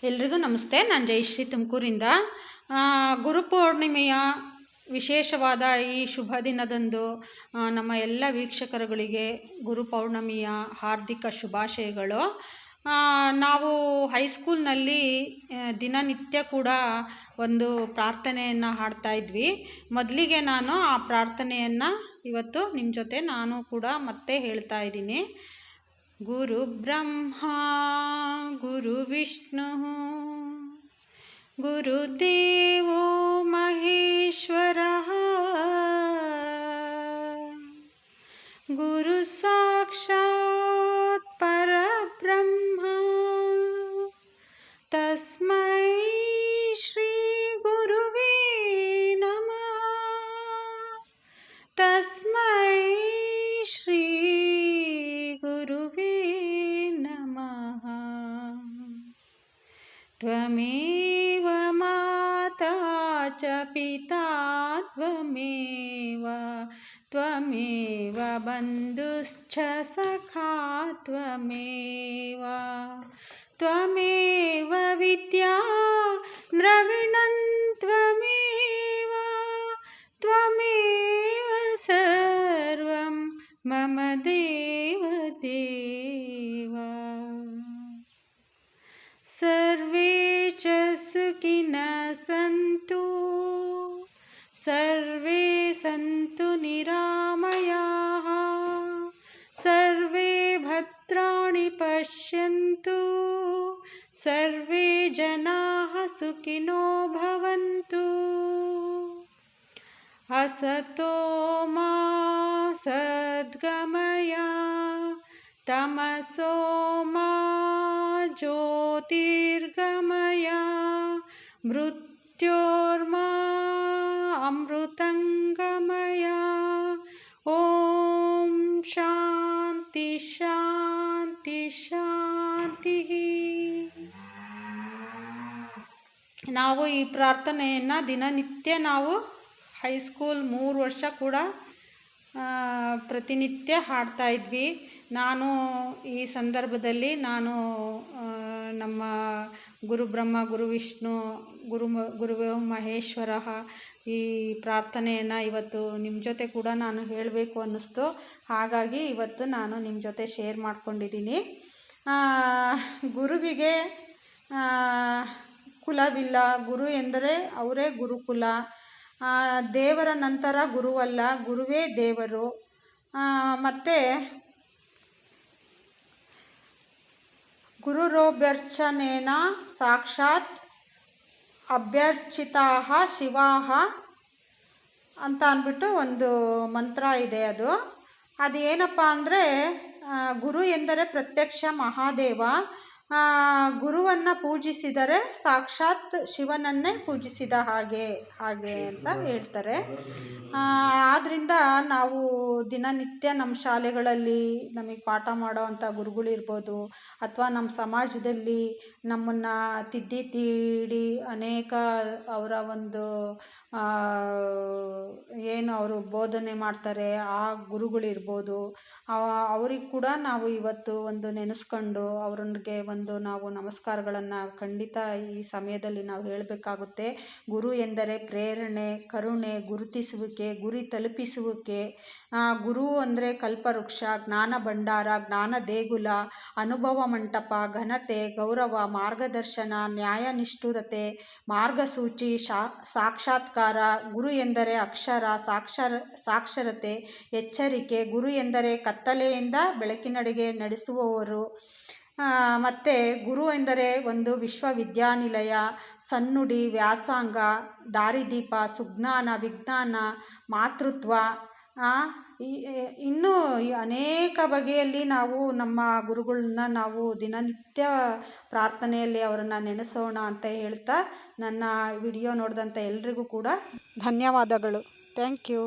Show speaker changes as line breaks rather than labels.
ಎಲ್ರಿಗೂ ನಮಸ್ತೆ. ನಾನು ಜಯಶ್ರೀ ತುಮಕೂರಿಂದ. ಗುರುಪೌರ್ಣಿಮೆಯ ವಿಶೇಷವಾದ ಈ ಶುಭ ದಿನದಂದು ನಮ್ಮ ಎಲ್ಲ ವೀಕ್ಷಕರುಗಳಿಗೆ ಗುರುಪೌರ್ಣಿಮೆಯ ಹಾರ್ದಿಕ ಶುಭಾಶಯಗಳು. ನಾವು ಹೈಸ್ಕೂಲ್ನಲ್ಲಿ ದಿನನಿತ್ಯ ಕೂಡ ಒಂದು ಪ್ರಾರ್ಥನೆಯನ್ನು ಹಾಡ್ತಾ ಇದ್ವಿ. ಮೊದಲಿಗೆ ನಾನು ಆ ಪ್ರಾರ್ಥನೆಯನ್ನು ಇವತ್ತು ನಿಮ್ಮ ಜೊತೆ ನಾನು ಕೂಡ ಮತ್ತೆ ಹೇಳ್ತಾ ಇದ್ದೀನಿ. ಗುರು ಬ್ರಹ್ಮ ಗುರು ವಿಷ್ಣು ಗುರುದೇವೋ ಮಹೇಶ್ವರ ಗುರು ಸಾಕ್ಷಾತ್ ಪರಬ್ರಹ್ಮ ತಸ್ಮೈ ಶ್ರೀ ಗುರುವೇ ನಮಃ. ತಸ್ಮೈ ಶ್ರೀ ಗುರುವೇ ನಮಃ. ತ್ವಮೇವ ಮಾತಾ ಚ ಪಿತಾ ತ್ವಮೇವ ತ್ವಮೇವ ಬಂಧುಶ್ಚ ಸಖಾ ತ್ವಮೇವ ತ್ವಮೇವ ವಿದ್ಯಾ ದ್ರವಿಣಂ ತ್ವಮೇವ ತ್ವಮೇವ ಸರ್ವಂ ಮಮ ದೇವ ದೇವ. ಸರ್ವೇ ಚ ಸುಖಿನಃ ಸಂತು ಸರ್ವೇ ಸಂತು ನಿರಾಮಯಾಃ ಸರ್ವೇ ಭದ್ರಾಣಿ ಪಶ್ಯಂತು ಸರ್ವೇ ಜನಾಃ ಸುಖಿನೋ ಭವಂತು. ಅಸತೋ ಮಾ ಸದ್ಗಮಯ ತಮಸೋ ಮಾ ಜ್ಯೋತಿರ್ಗಮಯ ಮೃತ್ಯೋರ್ಮಾ ಅಮೃತಂಗಮಯ. ಓಂ ಶಾಂತಿ ಶಾಂತಿ ಶಾಂತಿ. ನಾವು ಈ ಪ್ರಾರ್ಥನೆಯನ್ನು ದಿನನಿತ್ಯ ನಾವು ಹೈಸ್ಕೂಲ್ 3 ವರ್ಷ ಕೂಡ ಪ್ರತಿನಿತ್ಯ ಹಾಡ್ತಾ ಇದ್ವಿ. ನಾನು ಈ ಸಂದರ್ಭದಲ್ಲಿ ನಮ್ಮ ಗುರು ಬ್ರಹ್ಮ ಗುರು ವಿಷ್ಣು ಗುರುವೇ ಮಹೇಶ್ವರ ಈ ಪ್ರಾರ್ಥನೆಯನ್ನು ಇವತ್ತು ನಿಮ್ಮ ಜೊತೆ ಕೂಡ ನಾನು ಹೇಳಬೇಕು ಅನ್ನಿಸ್ತು. ಹಾಗಾಗಿ ಇವತ್ತು ನಾನು ನಿಮ್ಮ ಜೊತೆ ಶೇರ್ ಮಾಡ್ಕೊಂಡಿದ್ದೀನಿ. ಗುರುವಿಗೆ ಕುಲವಿಲ್ಲ. ಗುರು ಎಂದರೆ ಅವರೇ ಗುರುಕುಲ. ದೇವರ ನಂತರ ಗುರುವಲ್ಲ, ಗುರುವೇ ದೇವರು. ಮತ್ತು ಗುರುರೋಭ್ಯರ್ಚನೇನ ಸಾಕ್ಷಾತ್ ಅಭ್ಯರ್ಚಿತಾಃ ಶಿವಾಃ ಅಂತ ಅಂದ್ಬಿಟ್ಟು ಒಂದು ಮಂತ್ರ ಇದೆ. ಅದು ಏನಪ್ಪ ಅಂದರೆ, ಗುರು ಎಂದರೆ ಪ್ರತ್ಯಕ್ಷ ಮಹಾದೇವ. ಗುರುವನ್ನು ಪೂಜಿಸಿದರೆ ಸಾಕ್ಷಾತ್ ಶಿವನನ್ನೇ ಪೂಜಿಸಿದ ಹಾಗೆ ಅಂತ ಹೇಳ್ತಾರೆ. ಆದ್ದರಿಂದ ನಾವು ದಿನನಿತ್ಯ ನಮ್ಮ ಶಾಲೆಗಳಲ್ಲಿ ನಮಗೆ ಪಾಠ ಮಾಡೋವಂಥ ಗುರುಗಳಿರ್ಬೋದು, ಅಥವಾ ನಮ್ಮ ಸಮಾಜದಲ್ಲಿ ನಮ್ಮನ್ನು ತಿದ್ದಿ ತೀಡಿ ಅನೇಕ ಅವರ ಒಂದು ಏನು ಅವರು ಬೋಧನೆ ಮಾಡ್ತಾರೆ ಆ ಗುರುಗಳಿರ್ಬೋದು, ಅವ್ರಿಗೆ ಕೂಡ ನಾವು ಇವತ್ತು ಒಂದು ನೆನೆಸ್ಕೊಂಡು ಅವ್ರಿಗೆ ಒಂದು ನಾವು ನಮಸ್ಕಾರಗಳನ್ನು ಖಂಡಿತ ಈ ಸಮಯದಲ್ಲಿ ನಾವು ಹೇಳಬೇಕಾಗುತ್ತೆ. ಗುರು ಎಂದರೆ ಪ್ರೇರಣೆ, ಕರುಣೆ, ಗುರುತಿಸುವಿಕೆ, ಗುರಿ ತಲುಪಿಸುವಿಕೆ. ಗುರು ಅಂದರೆ ಕಲ್ಪವೃಕ್ಷ, ಜ್ಞಾನ ಭಂಡಾರ, ಜ್ಞಾನ ದೇಗುಲ, ಅನುಭವ ಮಂಟಪ, ಘನತೆ, ಗೌರವ, ಮಾರ್ಗದರ್ಶನ, ನ್ಯಾಯ ನಿಷ್ಠುರತೆ, ಮಾರ್ಗಸೂಚಿ, ಸಾಕ್ಷಾತ್ಕಾರ. ಗುರು ಎಂದರೆ ಅಕ್ಷರ, ಸಾಕ್ಷರತೆ, ಎಚ್ಚರಿಕೆ. ಗುರು ಎಂದರೆ ಕತ್ತಲೆಯಿಂದ ಬೆಳಕಿನಡೆಗೆ ನಡೆಸುವವರು. ಮತ್ತು ಗುರು ಎಂದರೆ ಒಂದು ವಿಶ್ವವಿದ್ಯಾನಿಲಯ, ಸನ್ನುಡಿ, ವ್ಯಾಸಂಗ, ದಾರಿದೀಪ, ಸುಜ್ಞಾನ, ವಿಜ್ಞಾನ, ಮಾತೃತ್ವ. ಇನ್ನೂ ಅನೇಕ ಬಗೆಯಲ್ಲಿ ನಾವು ನಮ್ಮ ಗುರುಗಳನ್ನ ನಾವು ದಿನನಿತ್ಯ ಪ್ರಾರ್ಥನೆಯಲ್ಲಿ ಅವರನ್ನು ನೆನೆಸೋಣ ಅಂತ ಹೇಳ್ತಾ ನನ್ನ ವಿಡಿಯೋ ನೋಡಿದಂಥ ಎಲ್ರಿಗೂ ಕೂಡ ಧನ್ಯವಾದಗಳು. Thank you.